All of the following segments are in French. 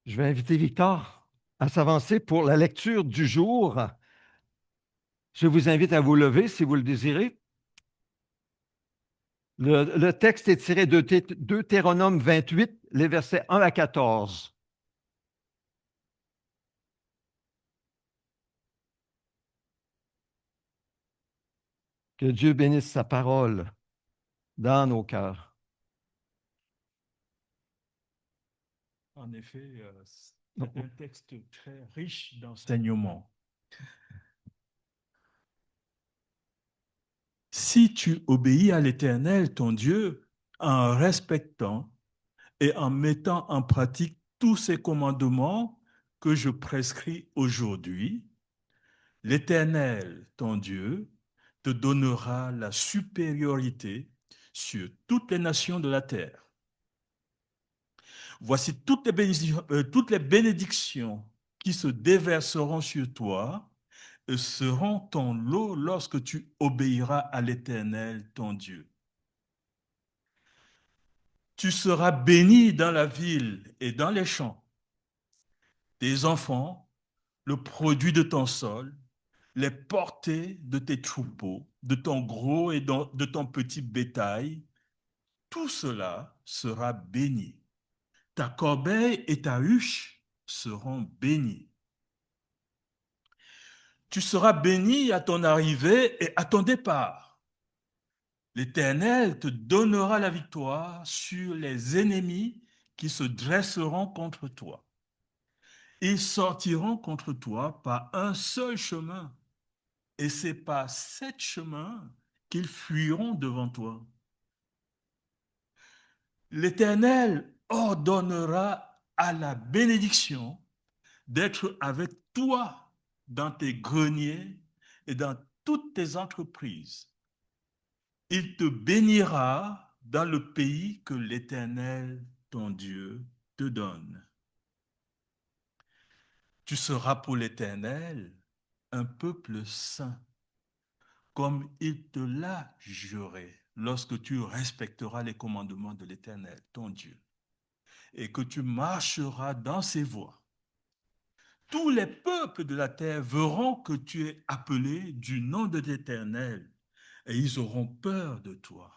Je vais inviter Victor à s'avancer pour la lecture du jour. Je vous invite à vous lever si vous le désirez. Le texte est tiré de Deutéronome 28, les versets 1 à 14. Que Dieu bénisse sa parole dans nos cœurs. En effet, c'est un texte très riche d'enseignements. Si tu obéis à l'Éternel, ton Dieu, en respectant et en mettant en pratique tous ces commandements que je prescris aujourd'hui, l'Éternel, ton Dieu, te donnera la supériorité sur toutes les nations de la terre. Voici toutes les bénédictions qui se déverseront sur toi et seront ton lot lorsque tu obéiras à l'Éternel, ton Dieu. Tu seras béni dans la ville et dans les champs. Tes enfants, le produit de ton sol, les portées de tes troupeaux, de ton gros et de ton petit bétail, tout cela sera béni. Ta corbeille et ta huche seront bénies. Tu seras béni à ton arrivée et à ton départ. L'Éternel te donnera la victoire sur les ennemis qui se dresseront contre toi. Ils sortiront contre toi par un seul chemin, et c'est par cet chemin qu'ils fuiront devant toi. L'Éternel ordonnera à la bénédiction d'être avec toi dans tes greniers et dans toutes tes entreprises. Il te bénira dans le pays que l'Éternel, ton Dieu, te donne. Tu seras pour l'Éternel un peuple saint, comme il te l'a juré lorsque tu respecteras les commandements de l'Éternel, ton Dieu, et que tu marcheras dans ses voies. Tous les peuples de la terre verront que tu es appelé du nom de l'Éternel, et ils auront peur de toi.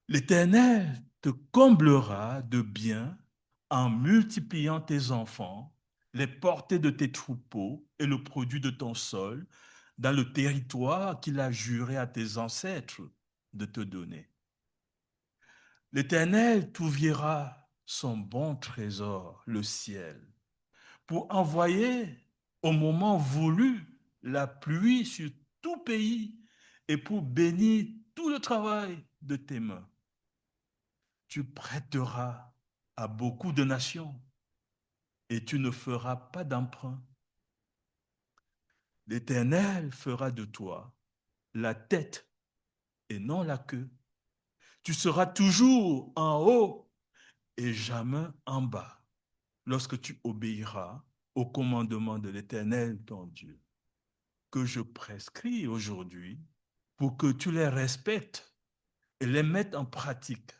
L'Éternel te comblera de biens en multipliant tes enfants, les portées de tes troupeaux et le produit de ton sol dans le territoire qu'il a juré à tes ancêtres de te donner. L'Éternel t'ouvrira son bon trésor, le ciel, pour envoyer au moment voulu la pluie sur tout pays et pour bénir tout le travail de tes mains. Tu prêteras à beaucoup de nations et tu ne feras pas d'emprunt. L'Éternel fera de toi la tête et non la queue. Tu seras toujours en haut et jamais en bas lorsque tu obéiras au commandement de l'Éternel, ton Dieu, que je prescris aujourd'hui pour que tu les respectes et les mettes en pratique.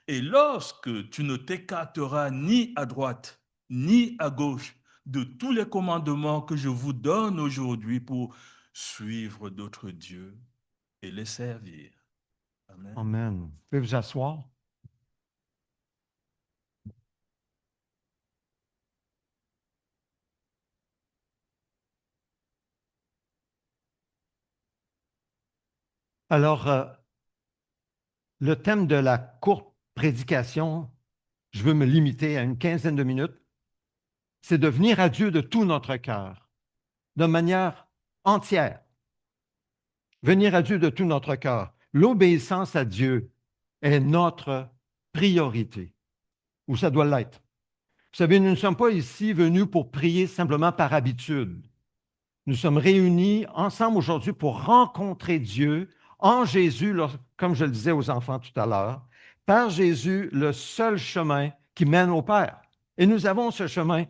Et lorsque tu ne t'écarteras ni à droite ni à gauche de tous les commandements que je vous donne aujourd'hui pour suivre d'autres dieux et les servir. Amen. Amen. Vous pouvez vous asseoir. Alors, le thème de la courte prédication, je veux me limiter à une quinzaine de minutes, c'est de venir à Dieu de tout notre cœur, de manière entière. Venir à Dieu de tout notre cœur. L'obéissance à Dieu est notre priorité, ou ça doit l'être. Vous savez, nous ne sommes pas ici venus pour prier simplement par habitude. Nous sommes réunis ensemble aujourd'hui pour rencontrer Dieu en Jésus, comme je le disais aux enfants tout à l'heure, par Jésus, le seul chemin qui mène au Père. Et nous avons ce chemin,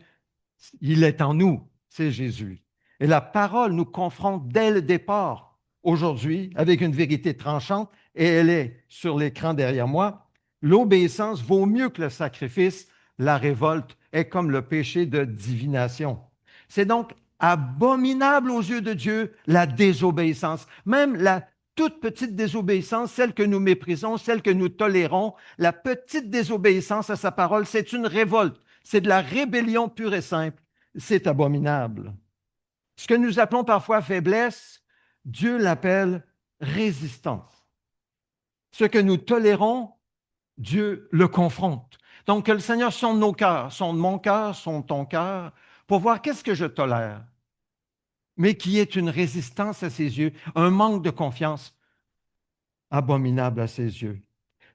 il est en nous, c'est Jésus. Et la parole nous confronte dès le départ, aujourd'hui, avec une vérité tranchante, et elle est sur l'écran derrière moi. L'obéissance vaut mieux que le sacrifice. La révolte est comme le péché de divination. C'est donc abominable aux yeux de Dieu la désobéissance. Même la toute petite désobéissance, celle que nous méprisons, celle que nous tolérons, la petite désobéissance à sa parole, c'est une révolte. C'est de la rébellion pure et simple. C'est abominable. Ce que nous appelons parfois faiblesse, Dieu l'appelle résistance. Ce que nous tolérons, Dieu le confronte. Donc, que le Seigneur sonde nos cœurs, sonde mon cœur, sonde ton cœur, pour voir qu'est-ce que je tolère, mais qui est une résistance à ses yeux, un manque de confiance abominable à ses yeux.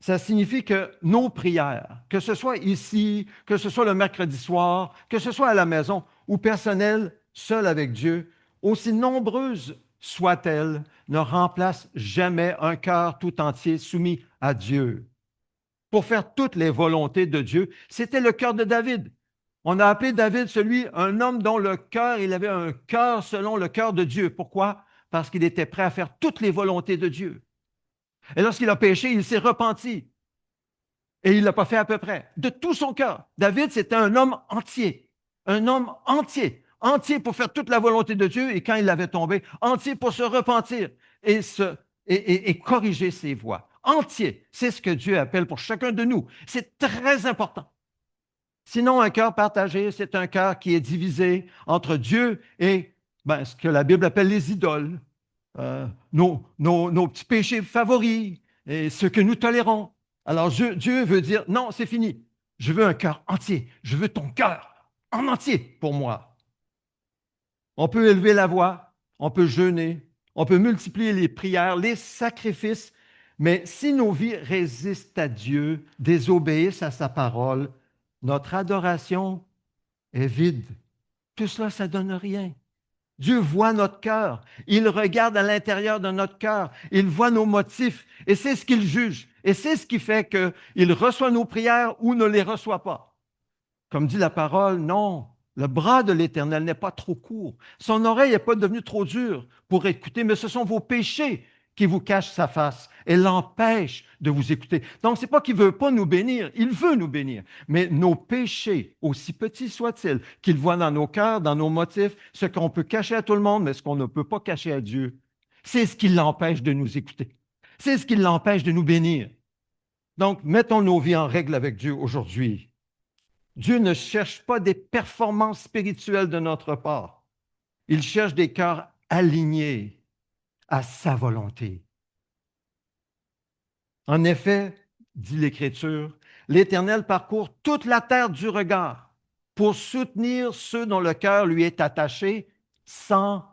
Ça signifie que nos prières, que ce soit ici, que ce soit le mercredi soir, que ce soit à la maison ou personnelles, seul avec Dieu, aussi nombreuses soient-elles, ne remplacent jamais un cœur tout entier soumis à Dieu pour faire toutes les volontés de Dieu. C'était le cœur de David. On a appelé David un homme dont le cœur, il avait un cœur selon le cœur de Dieu. Pourquoi? Parce qu'il était prêt à faire toutes les volontés de Dieu. Et lorsqu'il a péché, il s'est repenti. Et il ne l'a pas fait à peu près. De tout son cœur. David, c'était un homme entier. Un homme entier. Entier pour faire toute la volonté de Dieu. Et quand il avait tombé, entier pour se repentir et corriger ses voies. Entier. C'est ce que Dieu appelle pour chacun de nous. C'est très important. Sinon, un cœur partagé, c'est un cœur qui est divisé entre Dieu et ce que la Bible appelle les idoles, nos petits péchés favoris et ce que nous tolérons. Alors Dieu veut dire, non, c'est fini. Je veux un cœur entier. Je veux ton cœur en entier pour moi. On peut élever la voix, on peut jeûner, on peut multiplier les prières, les sacrifices, mais si nos vies résistent à Dieu, désobéissent à sa parole, notre adoration est vide. Tout cela, ça ne donne rien. Dieu voit notre cœur. Il regarde à l'intérieur de notre cœur. Il voit nos motifs et c'est ce qu'il juge. Et c'est ce qui fait qu'il reçoit nos prières ou ne les reçoit pas. Comme dit la parole, non, le bras de l'Éternel n'est pas trop court. Son oreille n'est pas devenue trop dure pour écouter, mais ce sont vos péchés qui vous cachent sa face et l'empêchent de vous écouter. Donc, ce n'est pas qu'il ne veut pas nous bénir, il veut nous bénir. Mais nos péchés, aussi petits soient-ils, qu'il voit dans nos cœurs, dans nos motifs, ce qu'on peut cacher à tout le monde, mais ce qu'on ne peut pas cacher à Dieu, c'est ce qui l'empêche de nous écouter. C'est ce qui l'empêche de nous bénir. Donc, mettons nos vies en règle avec Dieu aujourd'hui. Dieu ne cherche pas des performances spirituelles de notre part. Il cherche des cœurs alignés à sa volonté. En effet, dit l'Écriture, l'Éternel parcourt toute la terre du regard pour soutenir ceux dont le cœur lui est attaché sans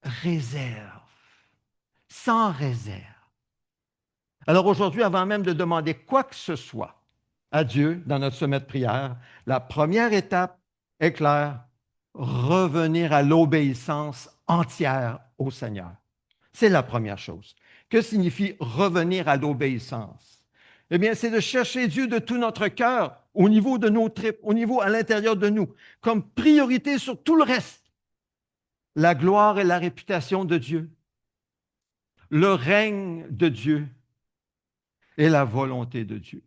réserve. Sans réserve. Alors aujourd'hui, avant même de demander quoi que ce soit à Dieu dans notre sommet de prière, la première étape est claire, revenir à l'obéissance entière au Seigneur. C'est la première chose. Que signifie revenir à l'obéissance? Eh bien, c'est de chercher Dieu de tout notre cœur, au niveau de nos tripes, au niveau à l'intérieur de nous, comme priorité sur tout le reste. La gloire et la réputation de Dieu, le règne de Dieu et la volonté de Dieu.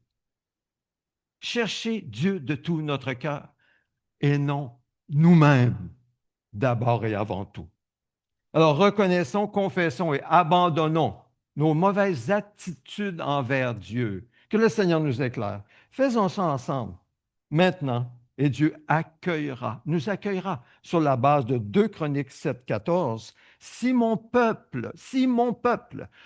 Chercher Dieu de tout notre cœur et non nous-mêmes d'abord et avant tout. Alors, reconnaissons, confessons et abandonnons nos mauvaises attitudes envers Dieu. Que le Seigneur nous éclaire. Faisons ça ensemble, maintenant, et Dieu nous accueillera sur la base de 2 Chroniques 7, 14. Si mon peuple,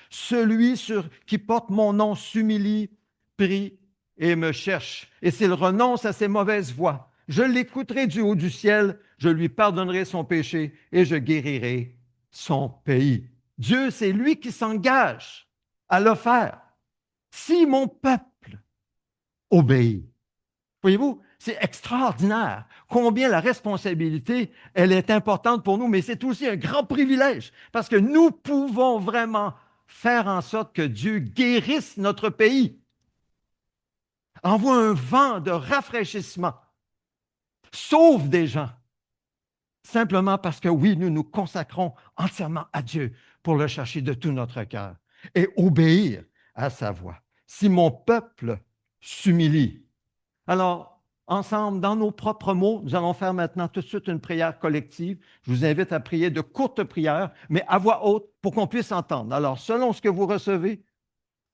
celui qui porte mon nom s'humilie, prie et me cherche, et s'il renonce à ses mauvaises voies, je l'écouterai du haut du ciel, je lui pardonnerai son péché et je guérirai son pays. Dieu, c'est lui qui s'engage à le faire. Si mon peuple obéit. Voyez-vous, c'est extraordinaire combien la responsabilité, elle est importante pour nous, mais c'est aussi un grand privilège parce que nous pouvons vraiment faire en sorte que Dieu guérisse notre pays, envoie un vent de rafraîchissement, sauve des gens, simplement parce que oui, nous nous consacrons entièrement à Dieu pour le chercher de tout notre cœur et obéir à sa voix. Si mon peuple s'humilie. Alors, ensemble, dans nos propres mots, nous allons faire maintenant tout de suite une prière collective. Je vous invite à prier de courtes prières, mais à voix haute pour qu'on puisse entendre. Alors, selon ce que vous recevez,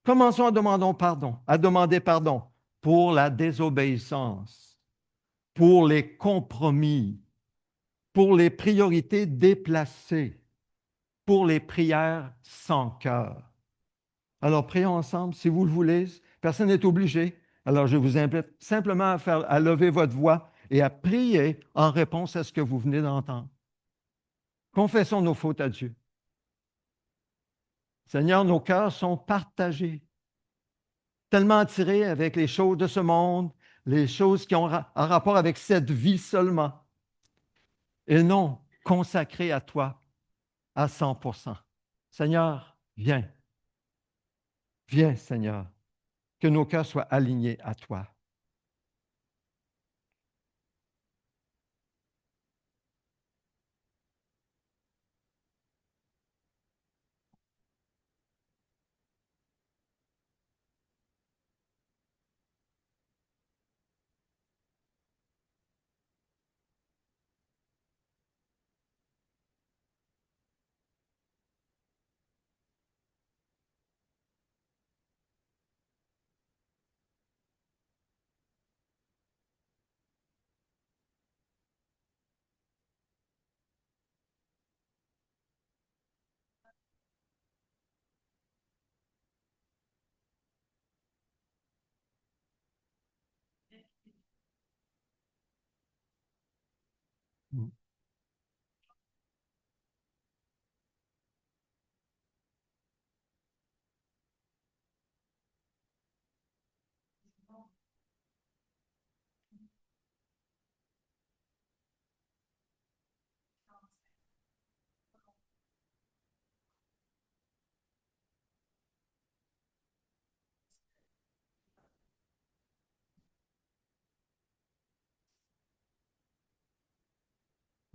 commençons à demander pardon pour la désobéissance, pour les compromis, pour les priorités déplacées, pour les prières sans cœur. Alors, prions ensemble, si vous le voulez. Personne n'est obligé. Alors, je vous invite simplement à lever votre voix et à prier en réponse à ce que vous venez d'entendre. Confessons nos fautes à Dieu. Seigneur, nos cœurs sont partagés, tellement attirés avec les choses de ce monde, les choses qui ont un rapport avec cette vie seulement, et non consacrés à toi à 100%. Seigneur, viens. Viens, Seigneur, que nos cœurs soient alignés à toi.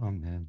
Amen.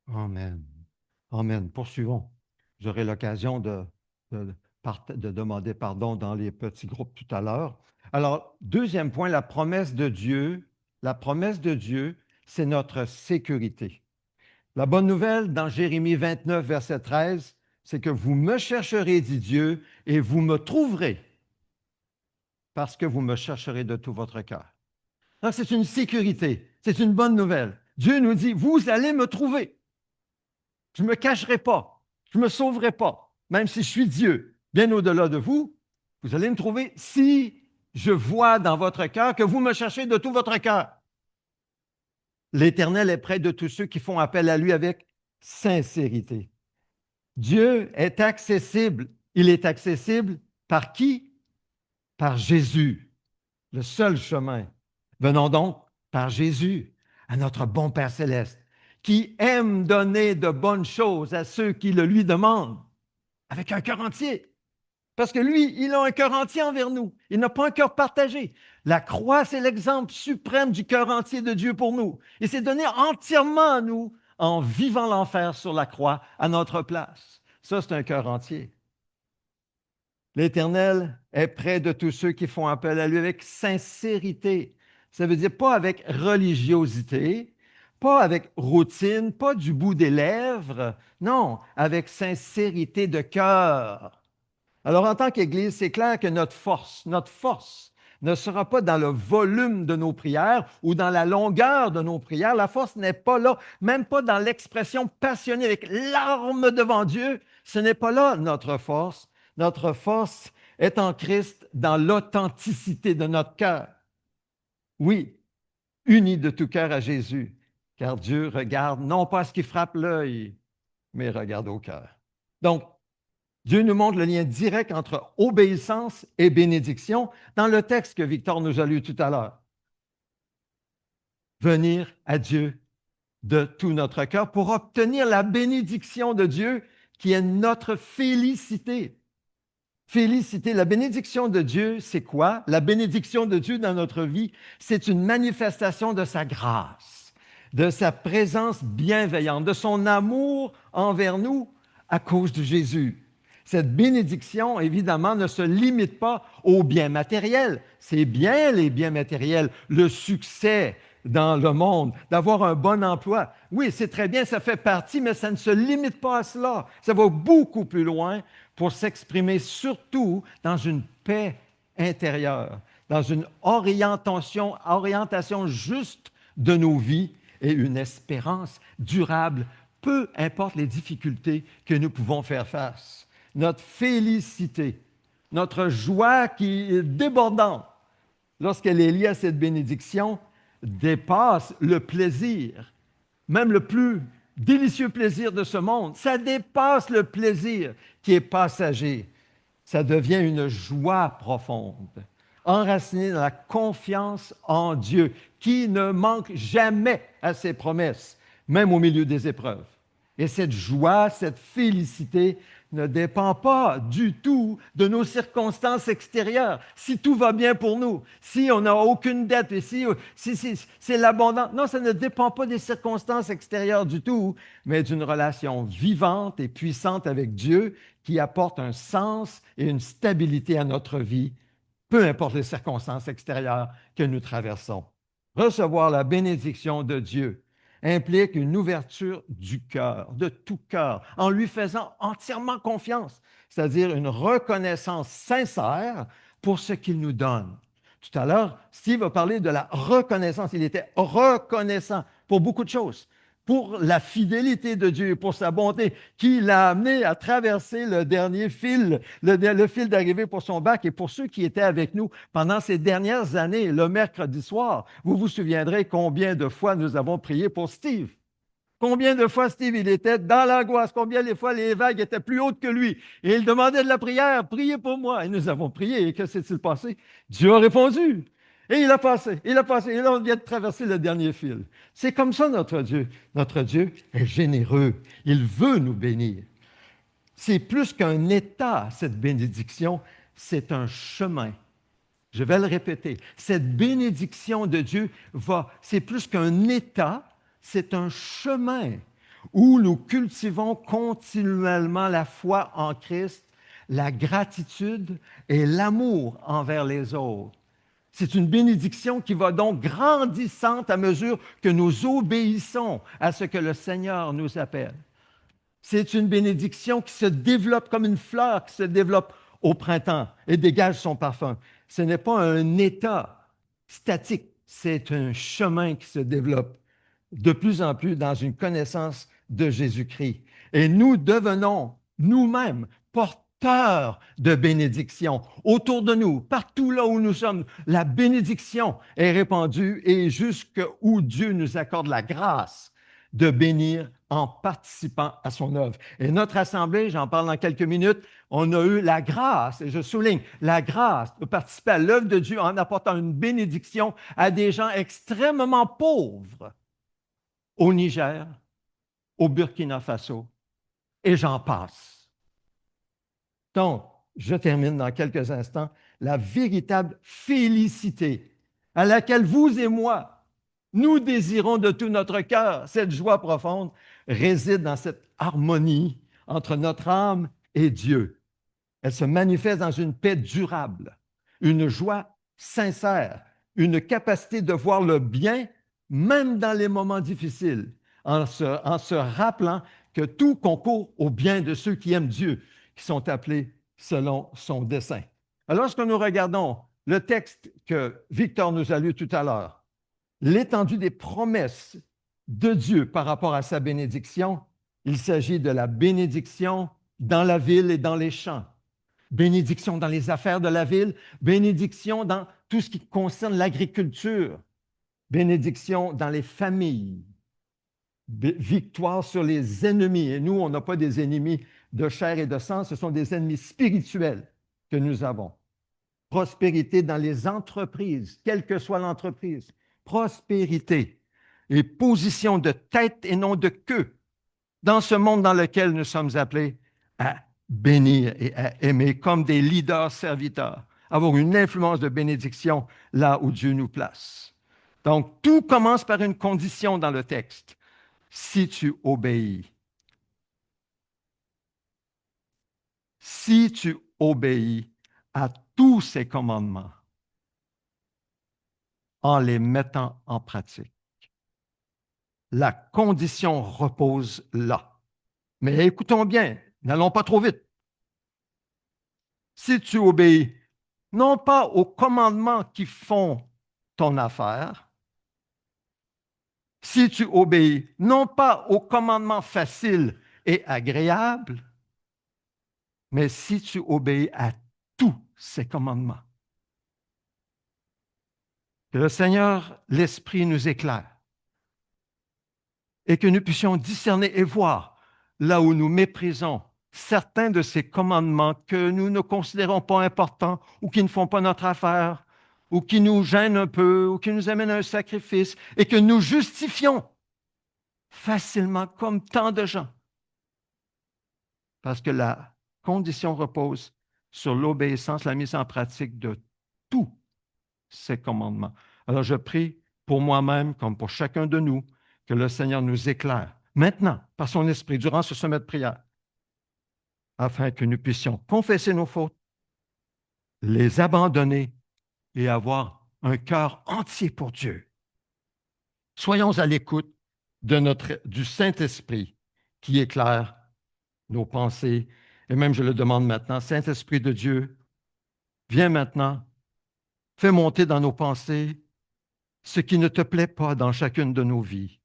Amen. Amen. Poursuivons. J'aurai l'occasion de demander pardon dans les petits groupes tout à l'heure. Alors, deuxième point, la promesse de Dieu. La promesse de Dieu, c'est notre sécurité. La bonne nouvelle dans Jérémie 29, verset 13, c'est que vous me chercherez, dit Dieu, et vous me trouverez parce que vous me chercherez de tout votre cœur. Donc, c'est une sécurité, c'est une bonne nouvelle. Dieu nous dit, vous allez me trouver. Je ne me cacherai pas, je ne me sauverai pas, même si je suis Dieu, bien au-delà de vous, vous allez me trouver si je vois dans votre cœur que vous me cherchez de tout votre cœur. L'Éternel est près de tous ceux qui font appel à lui avec sincérité. Dieu est accessible. Il est accessible par qui? Par Jésus, le seul chemin. Venons donc par Jésus à notre bon Père céleste, qui aime donner de bonnes choses à ceux qui le lui demandent, avec un cœur entier. Parce que lui, il a un cœur entier envers nous. Il n'a pas un cœur partagé. La croix, c'est l'exemple suprême du cœur entier de Dieu pour nous. Il s'est donné entièrement à nous en vivant l'enfer sur la croix à notre place. Ça, c'est un cœur entier. L'Éternel est près de tous ceux qui font appel à lui avec sincérité. Ça veut dire pas avec religiosité, pas avec routine, pas du bout des lèvres, non, avec sincérité de cœur. Alors, en tant qu'Église, c'est clair que notre force ne sera pas dans le volume de nos prières ou dans la longueur de nos prières. La force n'est pas là, même pas dans l'expression passionnée avec larmes devant Dieu. Ce n'est pas là notre force. Notre force est en Christ dans l'authenticité de notre cœur. Oui, unis de tout cœur à Jésus, car Dieu regarde non pas ce qui frappe l'œil, mais regarde au cœur. Donc, Dieu nous montre le lien direct entre obéissance et bénédiction dans le texte que Victor nous a lu tout à l'heure. Venir à Dieu de tout notre cœur pour obtenir la bénédiction de Dieu qui est notre félicité. Félicité, la bénédiction de Dieu, c'est quoi? La bénédiction de Dieu dans notre vie, c'est une manifestation de sa grâce, de sa présence bienveillante, de son amour envers nous à cause de Jésus. Cette bénédiction, évidemment, ne se limite pas aux biens matériels. C'est bien les biens matériels, le succès dans le monde, d'avoir un bon emploi. Oui, c'est très bien, ça fait partie, mais ça ne se limite pas à cela. Ça va beaucoup plus loin pour s'exprimer surtout dans une paix intérieure, dans une orientation juste de nos vies et une espérance durable, peu importe les difficultés que nous pouvons faire face. Notre félicité, notre joie qui est débordante lorsqu'elle est liée à cette bénédiction dépasse le plaisir, même le plus délicieux plaisir de ce monde. Ça dépasse le plaisir qui est passager. Ça devient une joie profonde, enracinée dans la confiance en Dieu, qui ne manque jamais à ses promesses, même au milieu des épreuves. Et cette joie, cette félicité ne dépend pas du tout de nos circonstances extérieures. Si tout va bien pour nous, si on n'a aucune dette, et si c'est l'abondance, non, ça ne dépend pas des circonstances extérieures du tout, mais d'une relation vivante et puissante avec Dieu qui apporte un sens et une stabilité à notre vie, peu importe les circonstances extérieures que nous traversons. Recevoir la bénédiction de Dieu implique une ouverture du cœur, de tout cœur, en lui faisant entièrement confiance, c'est-à-dire une reconnaissance sincère pour ce qu'il nous donne. Tout à l'heure, Steve a parlé de la reconnaissance. Il était reconnaissant pour beaucoup de choses, pour la fidélité de Dieu, pour sa bonté, qui l'a amené à traverser le dernier fil, le fil d'arrivée pour son bac. Et pour ceux qui étaient avec nous pendant ces dernières années, le mercredi soir, vous vous souviendrez combien de fois nous avons prié pour Steve. Combien de fois Steve, il était dans l'angoisse, combien de fois les vagues étaient plus hautes que lui. Et il demandait de la prière, priez pour moi. Et nous avons prié. Et que s'est-il passé? Dieu a répondu. Et il a passé, il a passé. Et là, on vient de traverser le dernier fil. C'est comme ça notre Dieu. Notre Dieu est généreux. Il veut nous bénir. C'est plus qu'un état, cette bénédiction, c'est un chemin. Je vais le répéter. Cette bénédiction de Dieu c'est plus qu'un état, c'est un chemin où nous cultivons continuellement la foi en Christ, la gratitude et l'amour envers les autres. C'est une bénédiction qui va donc grandissante à mesure que nous obéissons à ce que le Seigneur nous appelle. C'est une bénédiction qui se développe comme une fleur qui se développe au printemps et dégage son parfum. Ce n'est pas un état statique, c'est un chemin qui se développe de plus en plus dans une connaissance de Jésus-Christ. Et nous devenons nous-mêmes porteurs de bénédiction. Autour de nous, partout là où nous sommes, la bénédiction est répandue et jusqu'où Dieu nous accorde la grâce de bénir en participant à son œuvre. Et notre assemblée, j'en parle dans quelques minutes, on a eu la grâce, et je souligne, la grâce de participer à l'œuvre de Dieu en apportant une bénédiction à des gens extrêmement pauvres au Niger, au Burkina Faso, et j'en passe. Donc, je termine dans quelques instants, la véritable félicité à laquelle vous et moi, nous désirons de tout notre cœur, cette joie profonde, réside dans cette harmonie entre notre âme et Dieu. Elle se manifeste dans une paix durable, une joie sincère, une capacité de voir le bien même dans les moments difficiles, en se rappelant que tout concourt au bien de ceux qui aiment Dieu, qui sont appelés selon son dessein. Alors, lorsque nous regardons le texte que Victor nous a lu tout à l'heure, l'étendue des promesses de Dieu par rapport à sa bénédiction, il s'agit de la bénédiction dans la ville et dans les champs, bénédiction dans les affaires de la ville, bénédiction dans tout ce qui concerne l'agriculture, bénédiction dans les familles, victoire sur les ennemis. Et nous, on n'a pas des ennemis de chair et de sang, ce sont des ennemis spirituels que nous avons. Prospérité dans les entreprises, quelle que soit l'entreprise. Prospérité et position de tête et non de queue dans ce monde dans lequel nous sommes appelés à bénir et à aimer comme des leaders serviteurs, avoir une influence de bénédiction là où Dieu nous place. Donc, tout commence par une condition dans le texte. Si tu obéis, si tu obéis à tous ces commandements en les mettant en pratique, la condition repose là. Mais écoutons bien, n'allons pas trop vite. Si tu obéis non pas aux commandements qui font ton affaire, si tu obéis non pas aux commandements faciles et agréables, mais si tu obéis à tous ces commandements. Que le Seigneur, l'Esprit nous éclaire et que nous puissions discerner et voir là où nous méprisons certains de ces commandements que nous ne considérons pas importants ou qui ne font pas notre affaire ou qui nous gênent un peu ou qui nous amènent à un sacrifice et que nous justifions facilement comme tant de gens. Parce que la condition repose sur l'obéissance, la mise en pratique de tous ces commandements. Alors je prie pour moi-même comme pour chacun de nous que le Seigneur nous éclaire maintenant par son esprit durant ce sommet de prière afin que nous puissions confesser nos fautes, les abandonner et avoir un cœur entier pour Dieu. Soyons à l'écoute du Saint-Esprit qui éclaire nos pensées. Et même, je le demande maintenant, Saint-Esprit de Dieu, viens maintenant, fais monter dans nos pensées ce qui ne te plaît pas dans chacune de nos vies.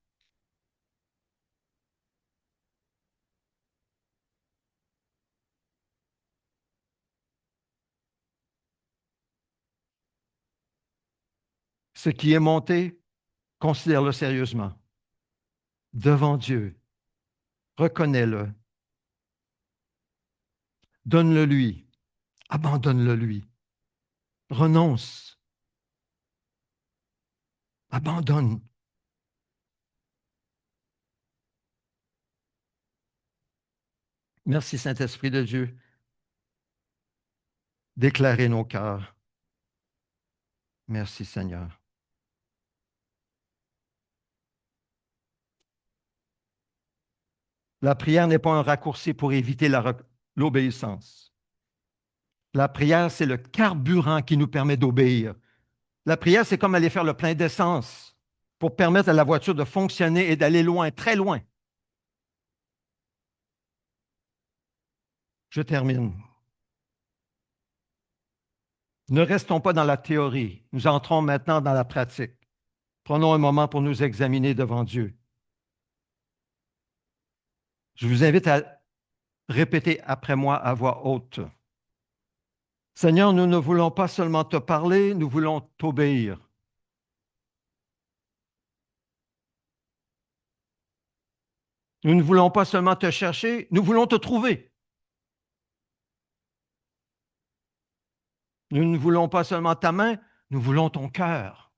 Ce qui est monté, considère-le sérieusement. Devant Dieu, reconnais-le. Donne-le lui. Abandonne-le lui. Renonce. Abandonne. Merci, Saint-Esprit de Dieu, d'éclairer nos cœurs. Merci, Seigneur. La prière n'est pas un raccourci pour éviter l'obéissance. La prière, c'est le carburant qui nous permet d'obéir. La prière, c'est comme aller faire le plein d'essence pour permettre à la voiture de fonctionner et d'aller loin, très loin. Je termine. Ne restons pas dans la théorie. Nous entrons maintenant dans la pratique. Prenons un moment pour nous examiner devant Dieu. Je vous invite à répéter après moi à voix haute. Seigneur, nous ne voulons pas seulement te parler, nous voulons t'obéir. Nous ne voulons pas seulement te chercher, nous voulons te trouver. Nous ne voulons pas seulement ta main, nous voulons ton cœur.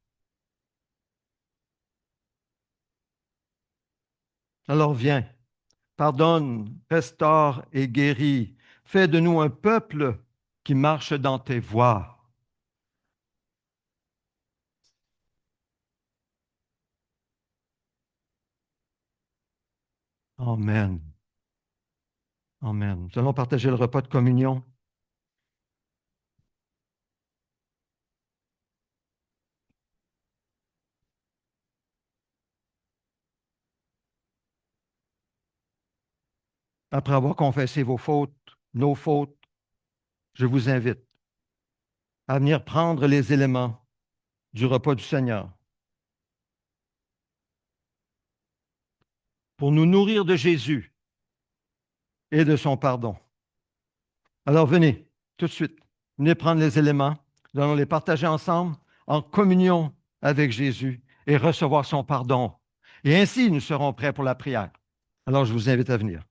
Alors viens, pardonne, restaure et guéris. Fais de nous un peuple qui marche dans tes voies. Amen. Amen. Nous allons partager le repas de communion. Après avoir confessé vos fautes, nos fautes, je vous invite à venir prendre les éléments du repas du Seigneur pour nous nourrir de Jésus et de son pardon. Alors venez, tout de suite, venez prendre les éléments, nous allons les partager ensemble en communion avec Jésus et recevoir son pardon. Et ainsi, nous serons prêts pour la prière. Alors, je vous invite à venir.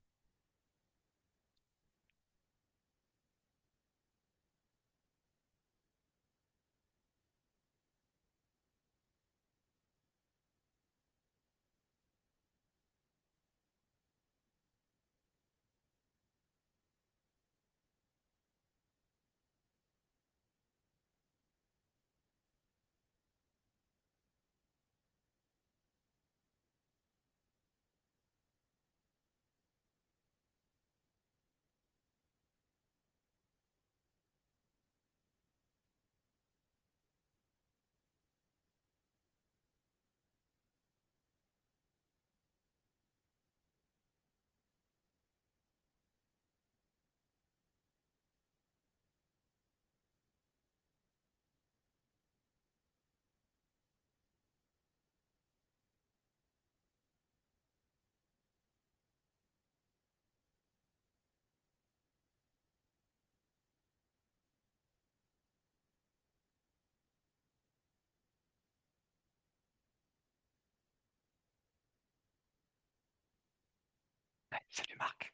Salut Marc.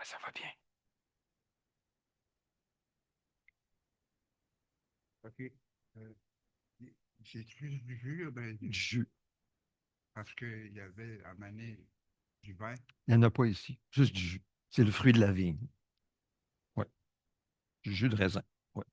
Ça va bien. OK. Euh, c'est plus du jus, ben, Du jus. parce qu'il y avait à maner du vin. Il n'y en a pas ici, juste du jus. C'est le fruit de la vigne. Oui, du jus de raisin. Ouais.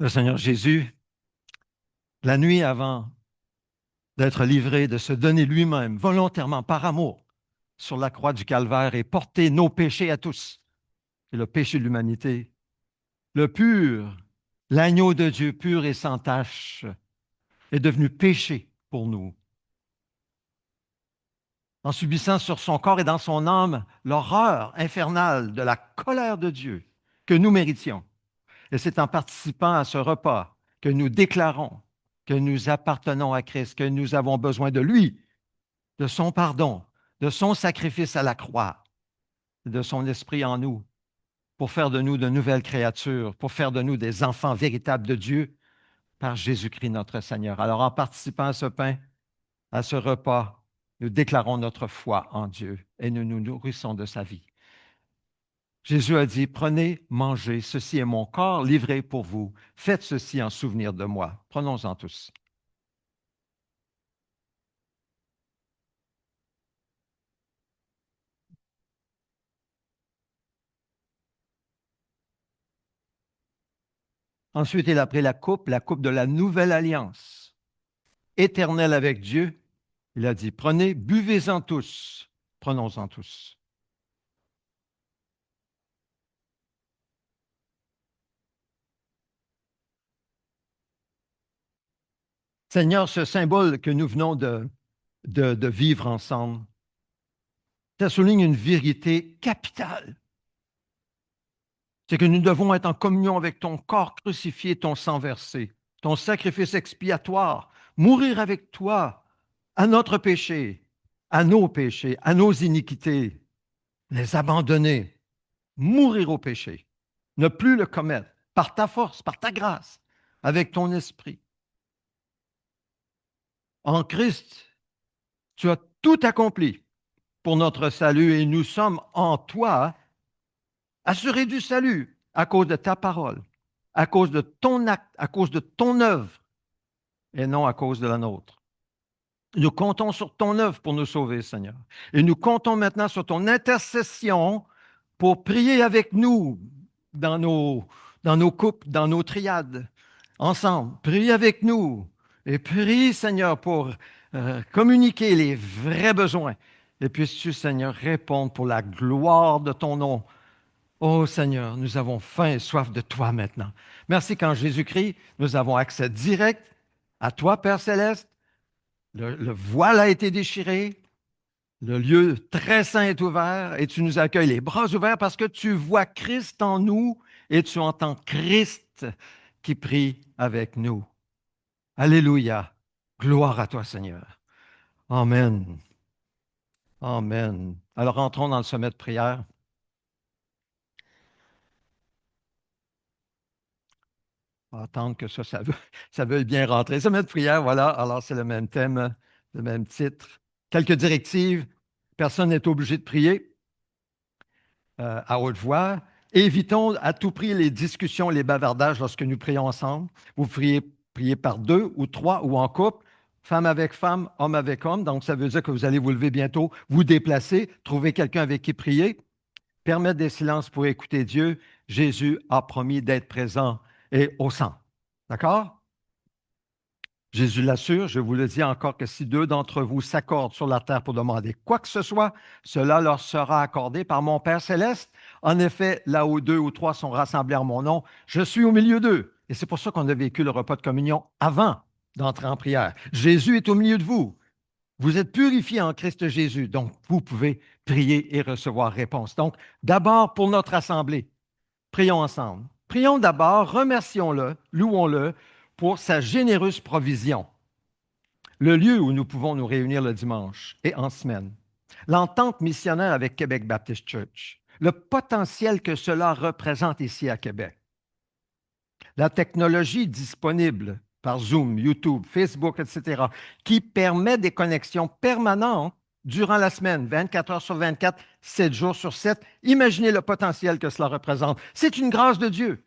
Le Seigneur Jésus, la nuit avant d'être livré, de se donner lui-même volontairement par amour sur la croix du Calvaire et porter nos péchés à tous, et le péché de l'humanité, le pur, l'agneau de Dieu pur et sans tache, est devenu péché pour nous. En subissant sur son corps et dans son âme l'horreur infernale de la colère de Dieu que nous méritions. Et c'est en participant à ce repas que nous déclarons que nous appartenons à Christ, que nous avons besoin de lui, de son pardon, de son sacrifice à la croix, de son esprit en nous, pour faire de nous de nouvelles créatures, pour faire de nous des enfants véritables de Dieu par Jésus-Christ notre Seigneur. Alors en participant à ce pain, à ce repas, nous déclarons notre foi en Dieu et nous nous nourrissons de sa vie. Jésus a dit, prenez, mangez, ceci est mon corps livré pour vous. Faites ceci en souvenir de moi. Prenons-en tous. Ensuite, il a pris la coupe de la nouvelle alliance, éternelle avec Dieu. Il a dit, prenez, buvez-en tous. Prenons-en tous. Seigneur, ce symbole que nous venons de vivre ensemble, ça souligne une vérité capitale. C'est que nous devons être en communion avec ton corps crucifié, ton sang versé. ton sacrifice expiatoire, mourir avec toi à notre péché, à nos iniquités, les abandonner, mourir au péché, ne plus le commettre, par ta force, par ta grâce, avec ton esprit. En Christ, tu as tout accompli pour notre salut et nous sommes en toi assurés du salut à cause de ta parole, à cause de ton acte, à cause de ton œuvre et non à cause de la nôtre. Nous comptons sur ton œuvre pour nous sauver, Seigneur. Et nous comptons maintenant sur ton intercession pour prier avec nous dans nos couples, dans nos triades, ensemble. Prie avec nous et prie, Seigneur, pour communiquer les vrais besoins. Et puisses-tu, Seigneur, répondre pour la gloire de ton nom. Oh Seigneur, nous avons faim et soif de toi maintenant. Merci qu'en Jésus-Christ, nous avons accès direct à toi, Père céleste. Le voile a été déchiré, le lieu très saint est ouvert et tu nous accueilles les bras ouverts parce que tu vois Christ en nous et tu entends Christ qui prie avec nous. Alléluia. Gloire à toi, Seigneur. Amen. Amen. Alors entrons dans le sommet de prière. On va attendre que ça veuille bien rentrer. Sommet de prière, voilà. Alors c'est le même thème, le même titre. Quelques directives. Personne n'est obligé de prier à haute voix. Évitons à tout prix les discussions, les bavardages lorsque nous prions ensemble. Vous priez par deux ou trois ou en couple, femme avec femme, homme avec homme. Donc, ça veut dire que vous allez vous lever bientôt, vous déplacer, trouver quelqu'un avec qui prier. Permettre des silences pour écouter Dieu. Jésus a promis d'être présent et au centre. D'accord? Jésus l'assure, je vous le dis encore, que si deux d'entre vous s'accordent sur la terre pour demander quoi que ce soit, cela leur sera accordé par mon Père céleste. En effet, là où deux ou trois sont rassemblés en mon nom, je suis au milieu d'eux. Et c'est pour ça qu'on a vécu le repas de communion avant d'entrer en prière. Jésus est au milieu de vous. Vous êtes purifiés en Christ Jésus, donc vous pouvez prier et recevoir réponse. Donc, d'abord pour notre assemblée, prions ensemble. Prions d'abord, remercions-le, louons-le pour sa généreuse provision. Le lieu où nous pouvons nous réunir le dimanche et en semaine. L'entente missionnaire avec Québec Baptist Church. Le potentiel que cela représente ici à Québec. La technologie disponible par Zoom, YouTube, Facebook, etc., qui permet des connexions permanentes durant la semaine, 24 heures sur 24, 7 jours sur 7. Imaginez le potentiel que cela représente. C'est une grâce de Dieu.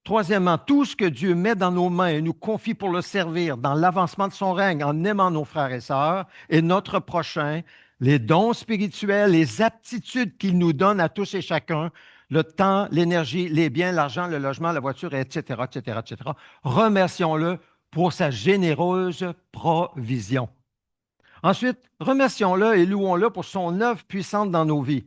Troisièmement, tout ce que Dieu met dans nos mains et nous confie pour le servir dans l'avancement de son règne en aimant nos frères et sœurs et notre prochain, les dons spirituels, les aptitudes qu'il nous donne à tous et chacun, le temps, l'énergie, les biens, l'argent, le logement, la voiture, etc., etc., etc. Remercions-le pour sa généreuse provision. Ensuite, remercions-le et louons-le pour son œuvre puissante dans nos vies.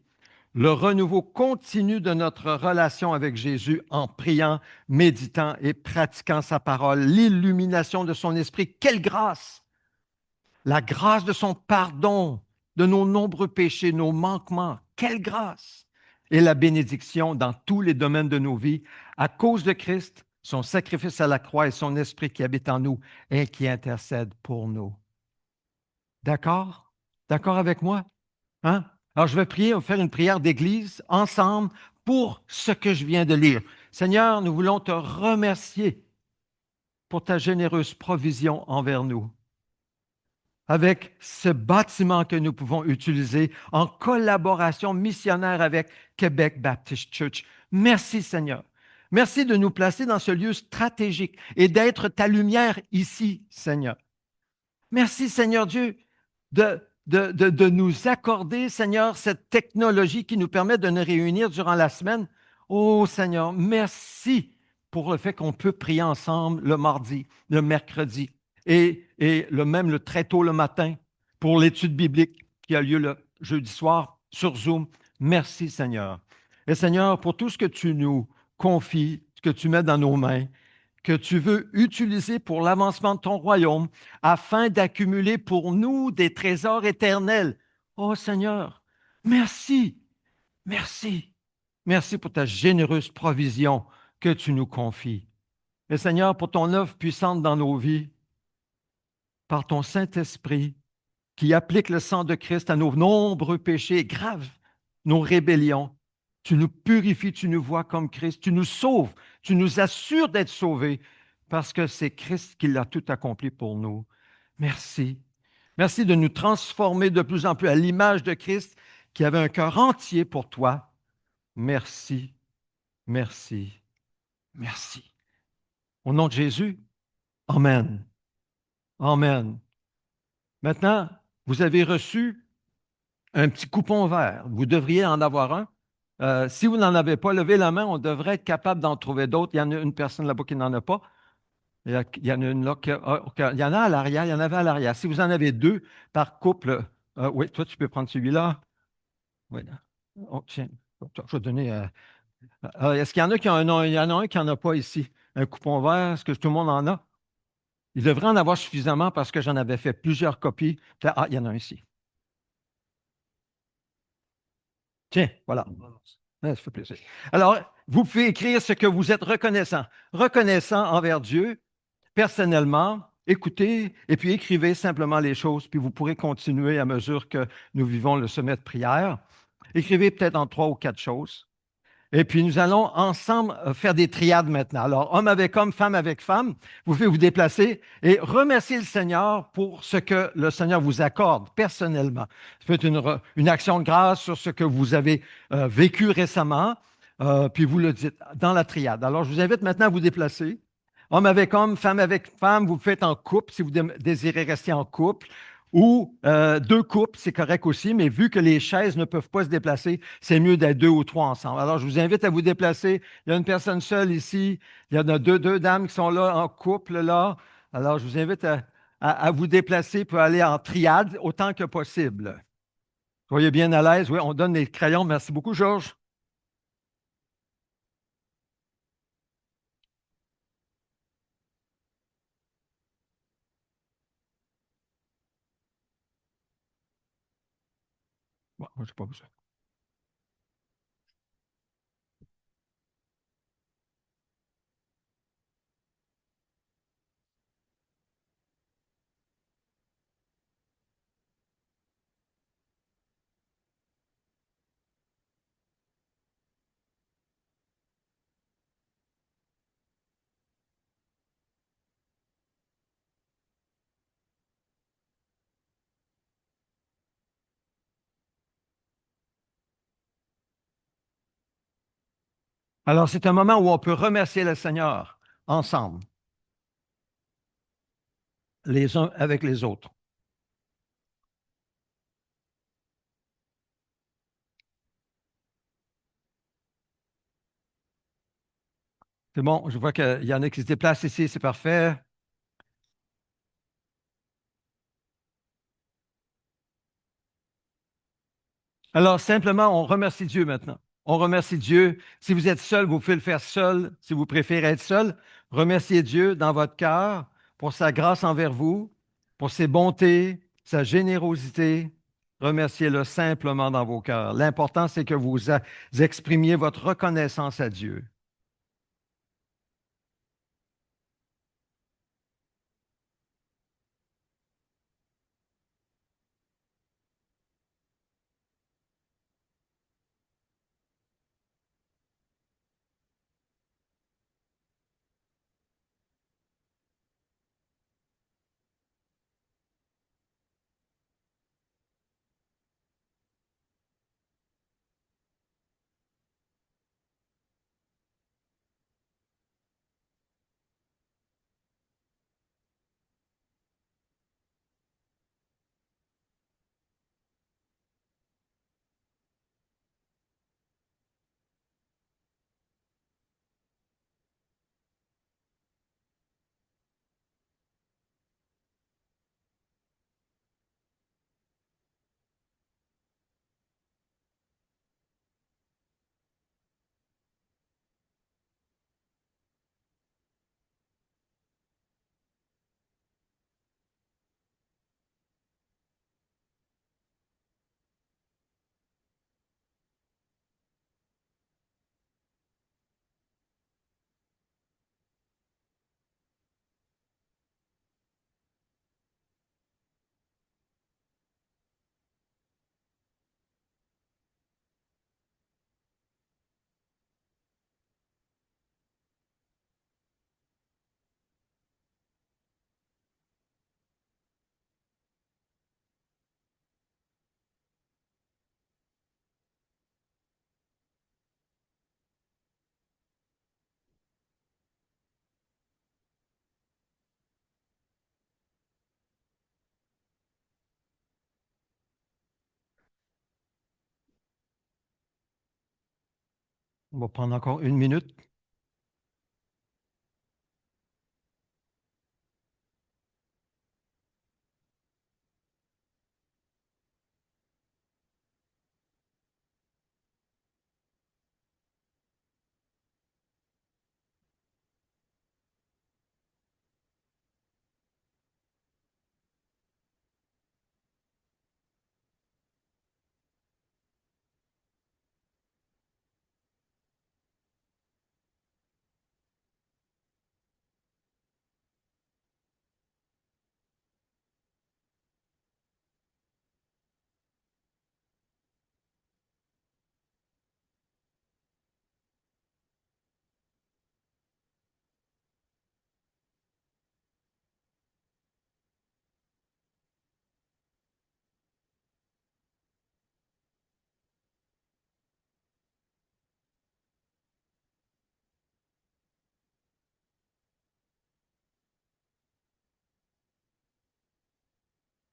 Le renouveau continu de notre relation avec Jésus en priant, méditant et pratiquant sa parole, l'illumination de son esprit. Quelle grâce! La grâce de son pardon de nos nombreux péchés, nos manquements. Quelle grâce! Et la bénédiction dans tous les domaines de nos vies à cause de Christ, son sacrifice à la croix et son esprit qui habite en nous et qui intercède pour nous. D'accord? D'accord avec moi? Hein? Alors, je vais prier, on va faire une prière d'église ensemble pour ce que je viens de lire. Seigneur, nous voulons te remercier pour ta généreuse provision envers nous. Avec ce bâtiment que nous pouvons utiliser en collaboration missionnaire avec Québec Baptist Church. Merci, Seigneur. Merci de nous placer dans ce lieu stratégique et d'être ta lumière ici, Seigneur. Merci, Seigneur Dieu, de nous accorder, Seigneur, cette technologie qui nous permet de nous réunir durant la semaine. Oh, Seigneur, merci pour le fait qu'on peut prier ensemble le mardi, le mercredi et même le très tôt le matin pour l'étude biblique qui a lieu le jeudi soir sur Zoom. Merci, Seigneur. Et Seigneur, pour tout ce que tu nous confies, ce que tu mets dans nos mains, que tu veux utiliser pour l'avancement de ton royaume afin d'accumuler pour nous des trésors éternels. Oh Seigneur, merci, merci, merci pour ta généreuse provision que tu nous confies. Et Seigneur, pour ton œuvre puissante dans nos vies, par ton Saint-Esprit, qui applique le sang de Christ à nos nombreux péchés graves, nos rébellions. Tu nous purifies, tu nous vois comme Christ, tu nous sauves, tu nous assures d'être sauvés parce que c'est Christ qui l'a tout accompli pour nous. Merci. Merci de nous transformer de plus en plus à l'image de Christ qui avait un cœur entier pour toi. Merci, merci, merci. Au nom de Jésus, Amen. Amen. Maintenant, vous avez reçu un petit coupon vert. Vous devriez en avoir un. Si vous n'en avez pas, levez la main. On devrait être capable d'en trouver d'autres. Il y en a une personne là-bas qui n'en a pas. Il y en a une là il y en a à l'arrière. Il y en avait à l'arrière. Si vous en avez deux par couple, oui, toi, tu peux prendre celui-là. Oui. Oh, tiens, je vais donner. Est-ce qu'il y en a qui en ont un? Il y en a un qui n'en a pas ici. Un coupon vert. Est-ce que tout le monde en a? Il devrait en avoir suffisamment parce que j'en avais fait plusieurs copies. Ah, il y en a un ici. Tiens, voilà. Ça fait plaisir. Alors, vous pouvez écrire ce que vous êtes reconnaissant. Reconnaissant envers Dieu, personnellement, écoutez et puis écrivez simplement les choses, puis vous pourrez continuer à mesure que nous vivons le sommet de prière. Écrivez peut-être en trois ou quatre choses. Et puis, nous allons ensemble faire des triades maintenant. Alors, homme avec homme, femme avec femme, vous pouvez vous déplacer et remercier le Seigneur pour ce que le Seigneur vous accorde personnellement. Faites une action de grâce sur ce que vous avez vécu récemment, puis vous le dites dans la triade. Alors, je vous invite maintenant à vous déplacer. Homme avec homme, femme avec femme, vous faites en couple si vous désirez rester en couple. Ou deux couples, c'est correct aussi, mais vu que les chaises ne peuvent pas se déplacer, c'est mieux d'être deux ou trois ensemble. Alors, je vous invite à vous déplacer. Il y a une personne seule ici. Il y en a deux dames qui sont là en couple, là. Alors, je vous invite à vous déplacer pour aller en triade autant que possible. Soyez bien à l'aise. Oui, on donne les crayons. Merci beaucoup, Georges. Bon, moi, je n'ai pas besoin. Alors, c'est un moment où on peut remercier le Seigneur ensemble, les uns avec les autres. C'est bon, je vois qu'il y en a qui se déplacent ici, c'est parfait. Alors, simplement, on remercie Dieu maintenant. On remercie Dieu. Si vous êtes seul, vous pouvez le faire seul. Si vous préférez être seul, remerciez Dieu dans votre cœur pour sa grâce envers vous, pour ses bontés, sa générosité. Remerciez-le simplement dans vos cœurs. L'important, c'est que vous exprimiez votre reconnaissance à Dieu. On va prendre encore 1 minute.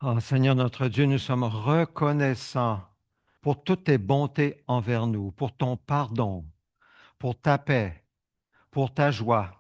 Ah, Seigneur notre Dieu, nous sommes reconnaissants pour toutes tes bontés envers nous, pour ton pardon, pour ta paix, pour ta joie,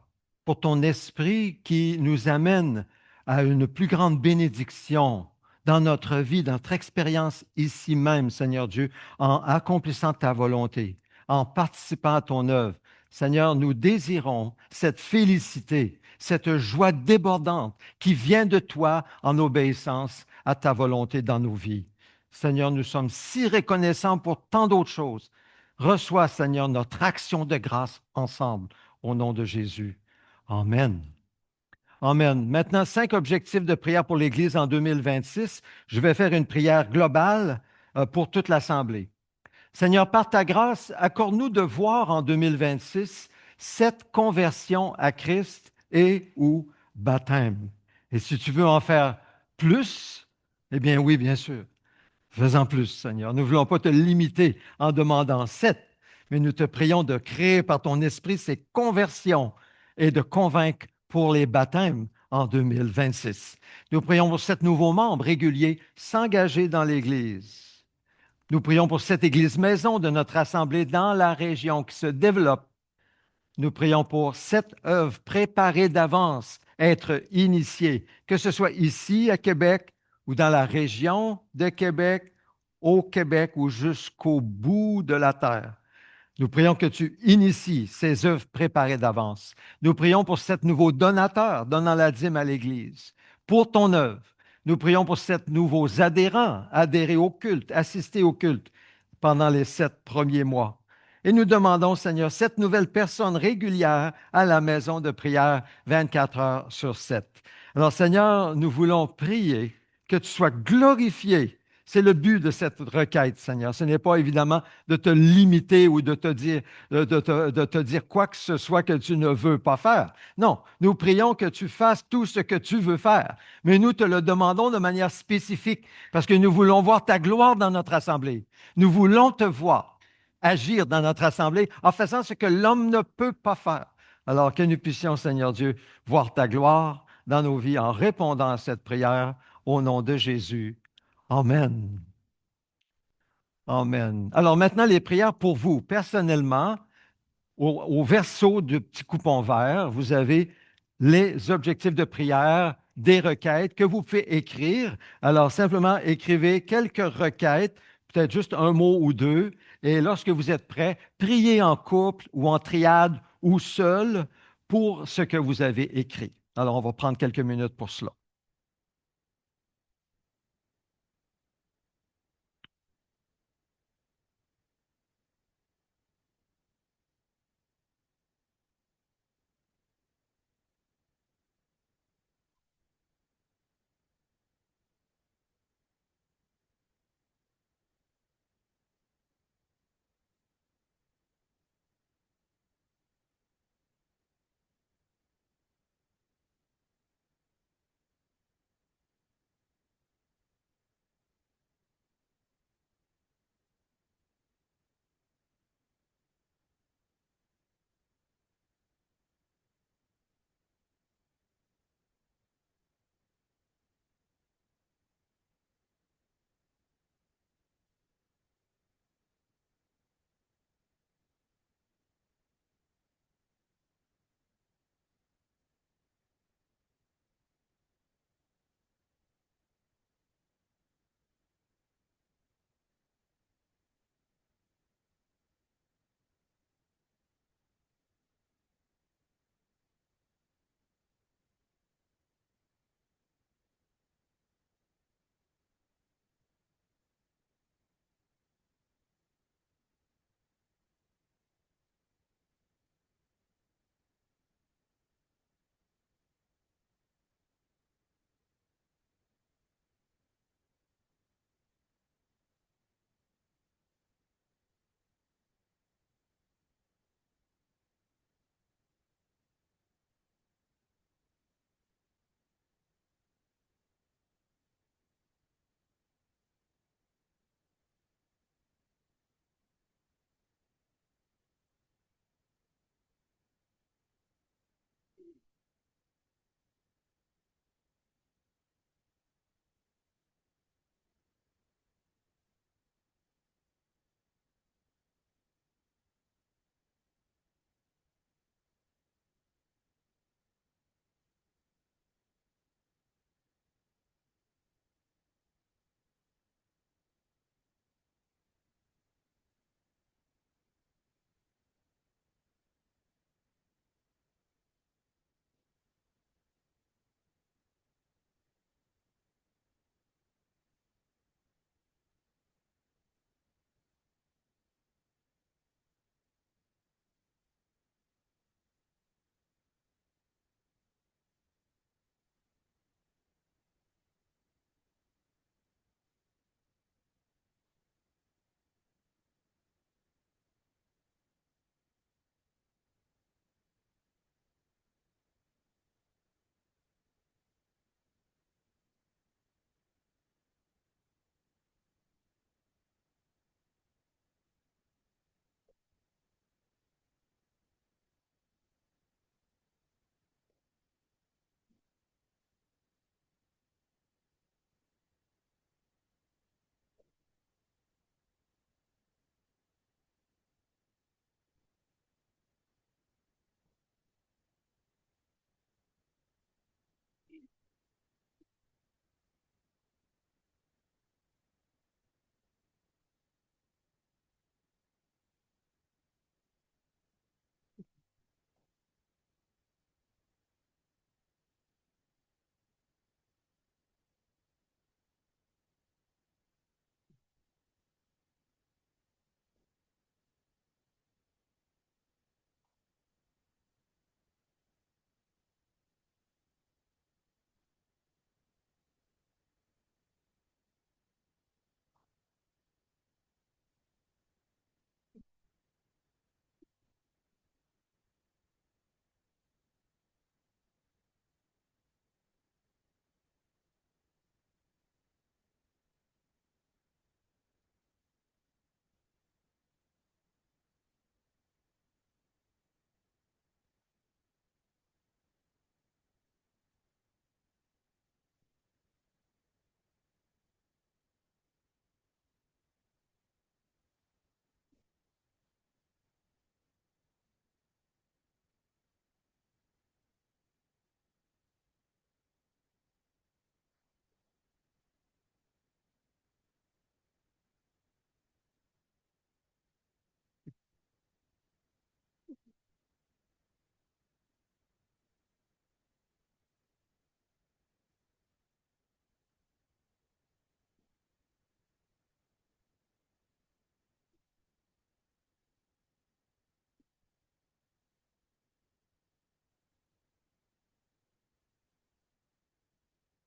pour ton esprit qui nous amène à une plus grande bénédiction dans notre vie, dans notre expérience ici même, Seigneur Dieu, en accomplissant ta volonté, en participant à ton œuvre. Seigneur, nous désirons cette félicité, cette joie débordante qui vient de toi en obéissance à ta volonté dans nos vies. Seigneur, nous sommes si reconnaissants pour tant d'autres choses. Reçois, Seigneur, notre action de grâce ensemble au nom de Jésus. Amen. Amen. Maintenant, 5 objectifs de prière pour l'Église en 2026. Je vais faire une prière globale pour toute l'Assemblée. Seigneur, par ta grâce, accorde-nous de voir en 2026 cette conversion à Christ et ou baptême. Et si tu veux en faire plus, eh bien oui, bien sûr. Fais-en plus, Seigneur. Nous ne voulons pas te limiter en demandant 7, mais nous te prions de créer par ton esprit ces conversions et de convaincre pour les baptêmes en 2026. Nous prions pour 7 nouveaux membres réguliers s'engager dans l'Église. Nous prions pour cette Église maison de notre assemblée dans la région qui se développe. Nous prions pour 7 œuvres préparées d'avance, être initiées, que ce soit ici à Québec ou dans la région de Québec, au Québec ou jusqu'au bout de la terre. Nous prions que tu inities ces œuvres préparées d'avance. Nous prions pour 7 nouveaux donateurs donnant la dîme à l'Église, pour ton œuvre. Nous prions pour 7 nouveaux adhérents, adhérer au culte, assister au culte pendant les 7 premiers mois. Et nous demandons, Seigneur, 7 nouvelles personnes régulières à la maison de prière 24 heures sur 7. Alors, Seigneur, nous voulons prier que tu sois glorifié. C'est le but de cette requête, Seigneur. Ce n'est pas évidemment de te limiter ou de te dire, de te dire quoi que ce soit que tu ne veux pas faire. Non, nous prions que tu fasses tout ce que tu veux faire, mais nous te le demandons de manière spécifique parce que nous voulons voir ta gloire dans notre assemblée. Nous voulons te voir agir dans notre assemblée en faisant ce que l'homme ne peut pas faire. Alors que nous puissions, Seigneur Dieu, voir ta gloire dans nos vies en répondant à cette prière au nom de Jésus. Amen. Amen. Alors maintenant, les prières pour vous. Personnellement, au verso du petit coupon vert, vous avez les objectifs de prière, des requêtes que vous pouvez écrire. Alors, simplement écrivez quelques requêtes, peut-être juste un mot ou deux, et lorsque vous êtes prêt, priez en couple ou en triade ou seul pour ce que vous avez écrit. Alors, on va prendre quelques minutes pour cela.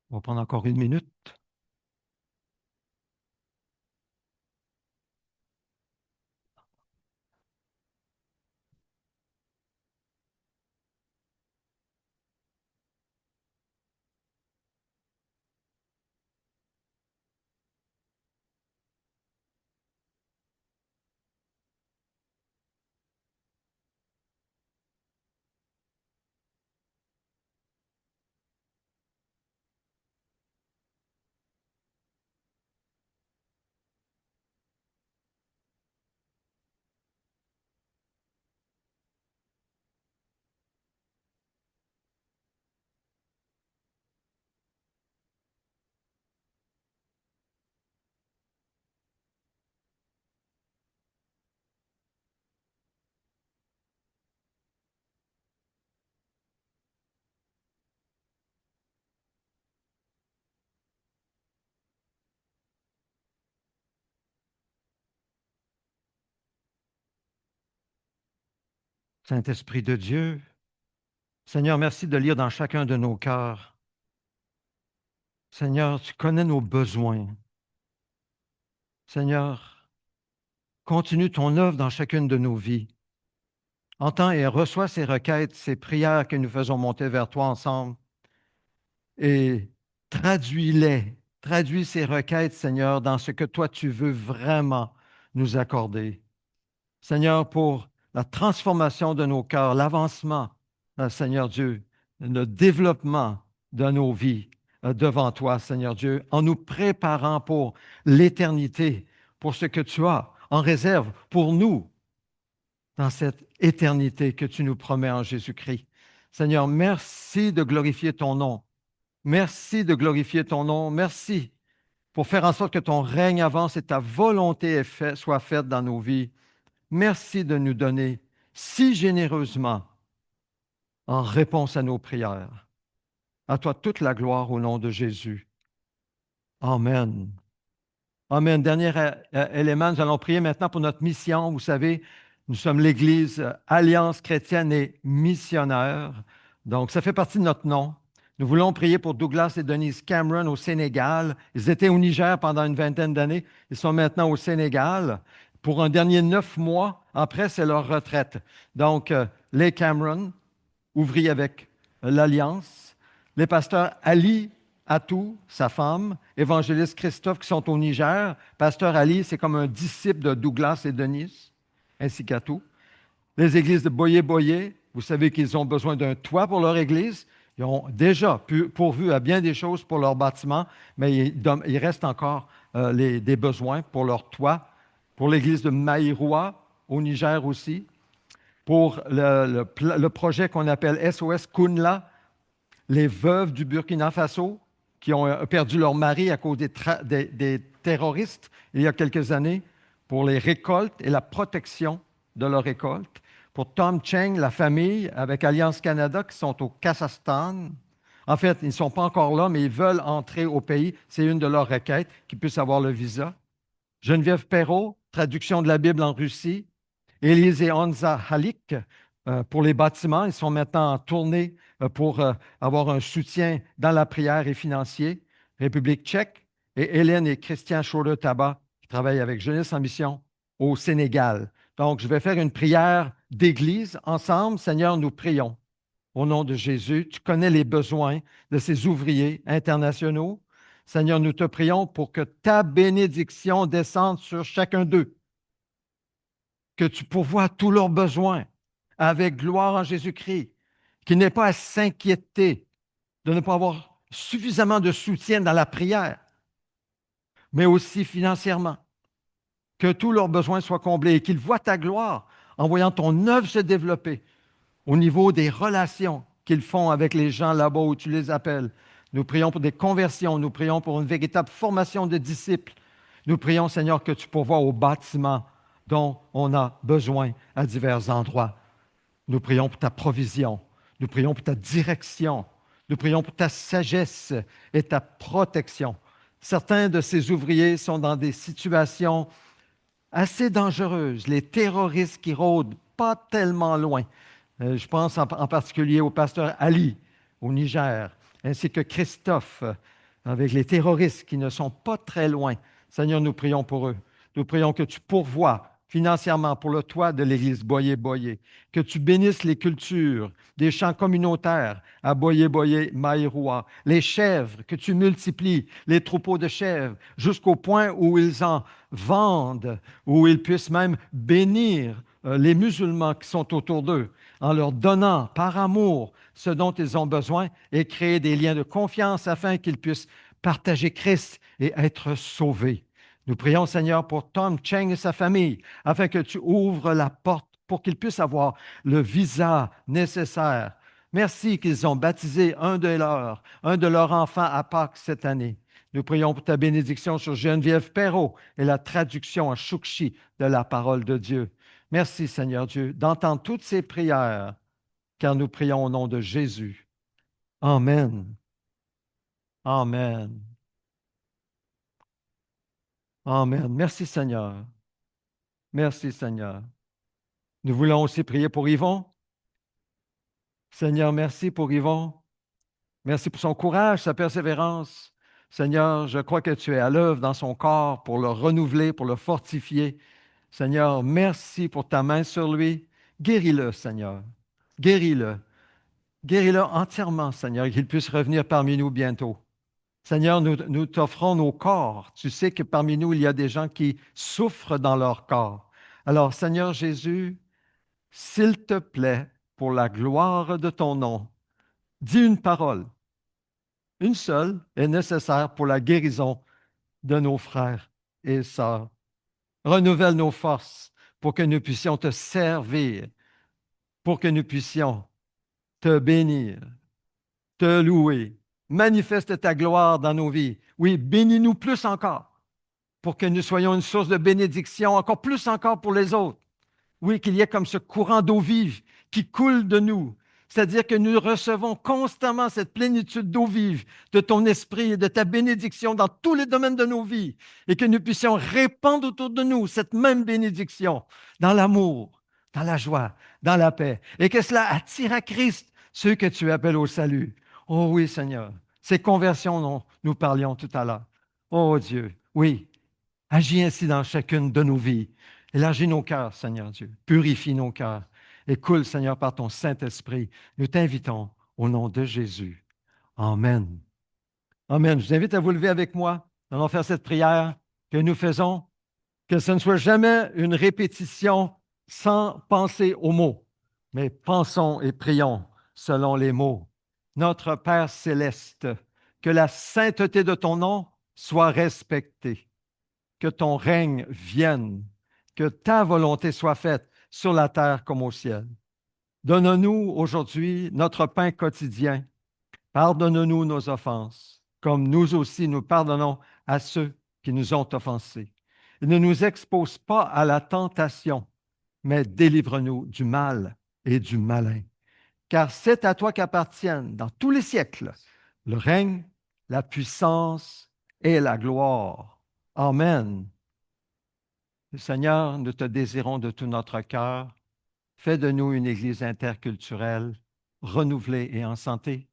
On va prendre encore 1 minute. Saint-Esprit de Dieu, Seigneur, merci de lire dans chacun de nos cœurs. Seigneur, tu connais nos besoins. Seigneur, continue ton œuvre dans chacune de nos vies. Entends et reçois ces requêtes, ces prières que nous faisons monter vers toi ensemble et traduis-les. Traduis ces requêtes, Seigneur, dans ce que toi tu veux vraiment nous accorder. Seigneur, pour la transformation de nos cœurs, l'avancement, Seigneur Dieu, le développement de nos vies devant toi, Seigneur Dieu, en nous préparant pour l'éternité, pour ce que tu as en réserve pour nous dans cette éternité que tu nous promets en Jésus-Christ. Seigneur, merci de glorifier ton nom. Merci de glorifier ton nom. Merci pour faire en sorte que ton règne avance et ta volonté soit faite dans nos vies. Merci de nous donner si généreusement en réponse à nos prières. À toi toute la gloire au nom de Jésus. Amen. Amen. Dernier élément, nous allons prier maintenant pour notre mission. Vous savez, nous sommes l'Église Alliance chrétienne et missionnaire. Donc, ça fait partie de notre nom. Nous voulons prier pour Douglas et Denise Cameron au Sénégal. Ils étaient au Niger pendant une vingtaine d'années. Ils sont maintenant au Sénégal. Pour un dernier 9 mois, après, c'est leur retraite. Donc, les Cameron, ouvriers avec l'Alliance. Les pasteurs Ali Atou, sa femme, évangéliste Christophe, qui sont au Niger. Pasteur Ali, c'est comme un disciple de Douglas et Denise, ainsi qu'Atou. Les églises de Boyé-Boyé, vous savez qu'ils ont besoin d'un toit pour leur église. Ils ont déjà pourvu à bien des choses pour leur bâtiment, mais il reste encore des besoins pour leur toit. Pour l'église de Maïroua, au Niger aussi. Pour le projet qu'on appelle SOS Kunla, les veuves du Burkina Faso qui ont perdu leur mari à cause des terroristes il y a quelques années, pour les récoltes et la protection de leurs récoltes. Pour Tom Cheng, la famille avec Alliance Canada qui sont au Kazakhstan. En fait, ils ne sont pas encore là, mais ils veulent entrer au pays. C'est une de leurs requêtes, qu'ils puissent avoir le visa. Geneviève Perrault, traduction de la Bible en Russie. Élise et Honza Halik, pour les bâtiments. Ils sont maintenant en tournée pour avoir un soutien dans la prière et financier. République tchèque. Et Hélène et Christian Schroeder-Tabat, qui travaillent avec Jeunesse en mission au Sénégal. Donc, je vais faire une prière d'église ensemble. Seigneur, nous prions. Au nom de Jésus, tu connais les besoins de ces ouvriers internationaux. Seigneur, nous te prions pour que ta bénédiction descende sur chacun d'eux, que tu pourvoies tous leurs besoins avec gloire en Jésus-Christ, qu'ils n'aient pas à s'inquiéter de ne pas avoir suffisamment de soutien dans la prière, mais aussi financièrement, que tous leurs besoins soient comblés et qu'ils voient ta gloire en voyant ton œuvre se développer au niveau des relations qu'ils font avec les gens là-bas où tu les appelles. Nous prions pour des conversions, nous prions pour une véritable formation de disciples. Nous prions, Seigneur, que tu pourvoies au bâtiment dont on a besoin à divers endroits. Nous prions pour ta provision, nous prions pour ta direction, nous prions pour ta sagesse et ta protection. Certains de ces ouvriers sont dans des situations assez dangereuses, les terroristes qui rôdent pas tellement loin. Je pense en particulier au pasteur Ali au Niger, ainsi que Christophe avec les terroristes qui ne sont pas très loin. Seigneur, nous prions pour eux. Nous prions que tu pourvoies financièrement pour le toit de l'Église Boyer-Boyer, que tu bénisses les cultures, des champs communautaires à Boyer-Boyer, Maïroua, les chèvres, que tu multiplies les troupeaux de chèvres jusqu'au point où ils en vendent, où ils puissent même bénir les musulmans qui sont autour d'eux en leur donnant par amour ce dont ils ont besoin et créer des liens de confiance afin qu'ils puissent partager Christ et être sauvés. Nous prions, Seigneur, pour Tom Cheng et sa famille, afin que tu ouvres la porte pour qu'ils puissent avoir le visa nécessaire. Merci qu'ils ont baptisé un de leurs enfants à Pâques cette année. Nous prions pour ta bénédiction sur Geneviève Perrault et la traduction en Chukchi de la parole de Dieu. Merci, Seigneur Dieu, d'entendre toutes ces prières, car nous prions au nom de Jésus. Amen. Amen. Amen. Merci, Seigneur. Merci, Seigneur. Nous voulons aussi prier pour Yvon. Seigneur, merci pour Yvon. Merci pour son courage, sa persévérance. Seigneur, je crois que tu es à l'œuvre dans son corps pour le renouveler, pour le fortifier. Seigneur, merci pour ta main sur lui. Guéris-le, Seigneur. Guéris-le. Guéris-le entièrement, Seigneur, qu'il puisse revenir parmi nous bientôt. Seigneur, nous t'offrons nos corps. Tu sais que parmi nous, il y a des gens qui souffrent dans leur corps. Alors, Seigneur Jésus, s'il te plaît, pour la gloire de ton nom, dis une parole. Une seule est nécessaire pour la guérison de nos frères et sœurs. Renouvelle nos forces pour que nous puissions te servir, pour que nous puissions te bénir, te louer. Manifeste ta gloire dans nos vies. Oui, bénis-nous plus encore pour que nous soyons une source de bénédiction, encore plus encore pour les autres. Oui, qu'il y ait comme ce courant d'eau vive qui coule de nous. C'est-à-dire que nous recevons constamment cette plénitude d'eau vive de ton esprit et de ta bénédiction dans tous les domaines de nos vies et que nous puissions répandre autour de nous cette même bénédiction dans l'amour, dans la joie, dans la paix et que cela attire à Christ ceux que tu appelles au salut. Oh oui, Seigneur, ces conversions dont nous parlions tout à l'heure. Oh Dieu, oui, agis ainsi dans chacune de nos vies. Élargis nos cœurs, Seigneur Dieu. Purifie nos cœurs. Et coule, Seigneur, par ton Saint-Esprit. Nous t'invitons au nom de Jésus. Amen. Amen. Je vous invite à vous lever avec moi. Nous allons faire cette prière que nous faisons. Que ce ne soit jamais une répétition sans penser aux mots, mais pensons et prions selon les mots. Notre Père céleste, que la sainteté de ton nom soit respectée, que ton règne vienne, que ta volonté soit faite sur la terre comme au ciel. Donne-nous aujourd'hui notre pain quotidien. Pardonne-nous nos offenses, comme nous aussi nous pardonnons à ceux qui nous ont offensés. Et ne nous expose pas à la tentation, mais délivre-nous du mal et du malin. Car c'est à toi qu'appartiennent dans tous les siècles le règne, la puissance et la gloire. Amen. Seigneur, nous te désirons de tout notre cœur. Fais de nous une Église interculturelle, renouvelée et en santé.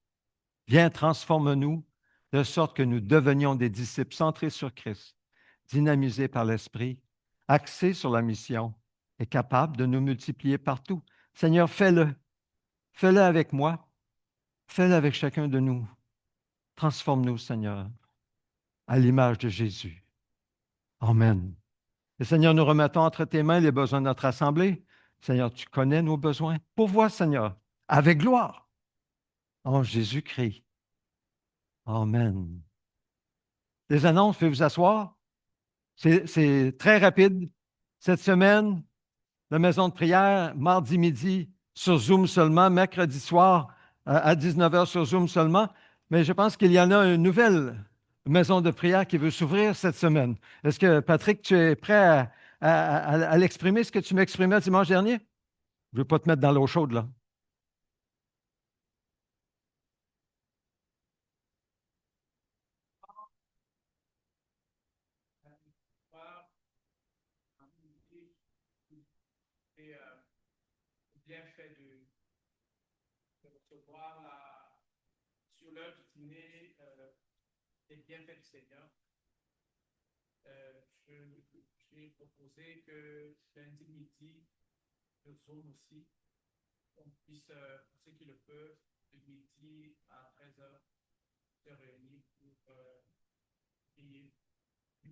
Viens, transforme-nous de sorte que nous devenions des disciples centrés sur Christ, dynamisés par l'Esprit, axés sur la mission et capables de nous multiplier partout. Seigneur, fais-le. Fais-le avec moi. Fais-le avec chacun de nous. Transforme-nous, Seigneur, à l'image de Jésus. Amen. Et Seigneur, nous remettons entre tes mains les besoins de notre assemblée. Seigneur, tu connais nos besoins. Pourvois, Seigneur, avec gloire, en Jésus-Christ. Amen. Les annonces, pouvez vous asseoir. C'est très rapide. Cette semaine, la maison de prière, mardi midi sur Zoom seulement, mercredi soir à 19h sur Zoom seulement. Mais je pense qu'il y en a une nouvelle maison de prière qui veut s'ouvrir cette semaine. Est-ce que, Patrick, tu es prêt à l'exprimer, ce que tu m'exprimais dimanche dernier? Je ne veux pas te mettre dans l'eau chaude, là. Et bien fait de recevoir sur l'heure du dîner des bienfaits du Seigneur, j'ai proposé que lundi midi, le Zoom aussi, on puisse, pour ceux qui le peuvent, le midi à 13h, se réunir pour prier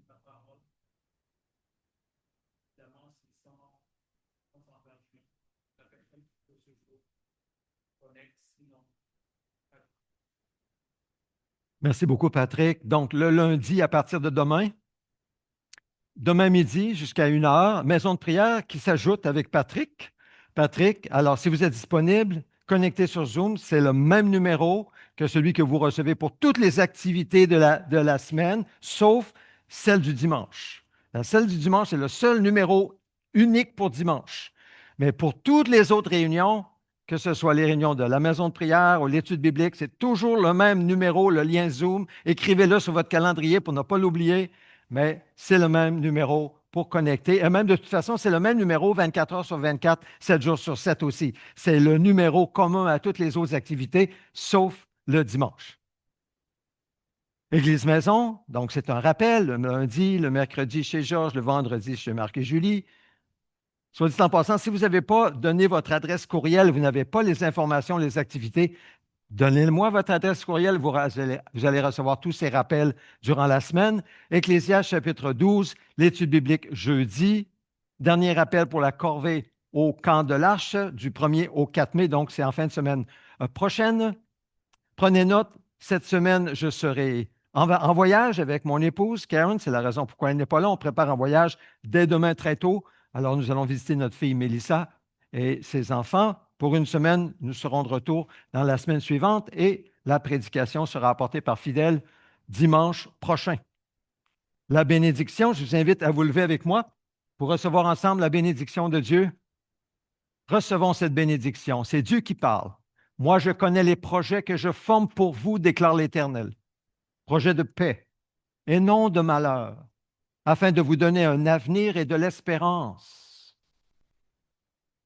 la parole. Évidemment, c'est sans engagement. La personne qui peut ce jour connecte, sinon. Merci beaucoup, Patrick. Donc, le lundi, à partir de demain midi jusqu'à 1h, maison de prière qui s'ajoute avec Patrick. Patrick, alors si vous êtes disponible, connectez sur Zoom, c'est le même numéro que celui que vous recevez pour toutes les activités de la semaine, sauf celle du dimanche. Celle du dimanche est le seul numéro unique pour dimanche. Mais pour toutes les autres réunions, que ce soit les réunions de la maison de prière ou l'étude biblique, c'est toujours le même numéro, le lien Zoom. Écrivez-le sur votre calendrier pour ne pas l'oublier, mais c'est le même numéro pour connecter. Et même de toute façon, c'est le même numéro 24 heures sur 24, 7 jours sur 7 aussi. C'est le numéro commun à toutes les autres activités, sauf le dimanche. Église Maison, donc c'est un rappel, le lundi, le mercredi chez Georges, le vendredi chez Marc et Julie. Soit dit en passant, si vous n'avez pas donné votre adresse courriel, vous n'avez pas les informations, les activités, donnez-moi votre adresse courriel, vous allez recevoir tous ces rappels durant la semaine. Ecclésiaste chapitre 12, l'étude biblique jeudi. Dernier rappel pour la corvée au camp de l'Arche du 1er au 4 mai, donc c'est en fin de semaine prochaine. Prenez note, cette semaine, je serai en voyage avec mon épouse, Karen. C'est la raison pourquoi elle n'est pas là. On prépare un voyage dès demain très tôt. Alors, nous allons visiter notre fille Mélissa et ses enfants. Pour une semaine, nous serons de retour dans la semaine suivante et la prédication sera apportée par Fidèle dimanche prochain. La bénédiction, je vous invite à vous lever avec moi pour recevoir ensemble la bénédiction de Dieu. Recevons cette bénédiction. C'est Dieu qui parle. Moi, je connais les projets que je forme pour vous, déclare l'Éternel. Projets de paix et non de malheur, afin de vous donner un avenir et de l'espérance.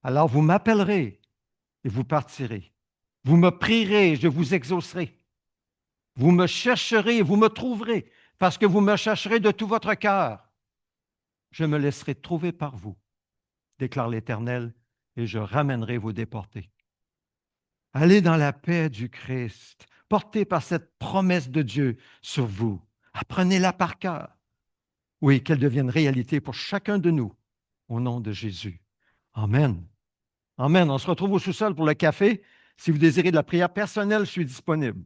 Alors vous m'appellerez et vous partirez. Vous me prierez et je vous exaucerai. Vous me chercherez et vous me trouverez, parce que vous me chercherez de tout votre cœur. Je me laisserai trouver par vous, déclare l'Éternel, et je ramènerai vos déportés. Allez dans la paix du Christ, portée par cette promesse de Dieu sur vous. Apprenez-la par cœur. Oui, qu'elle devienne réalité pour chacun de nous, au nom de Jésus. Amen. Amen. On se retrouve au sous-sol pour le café. Si vous désirez de la prière personnelle, je suis disponible.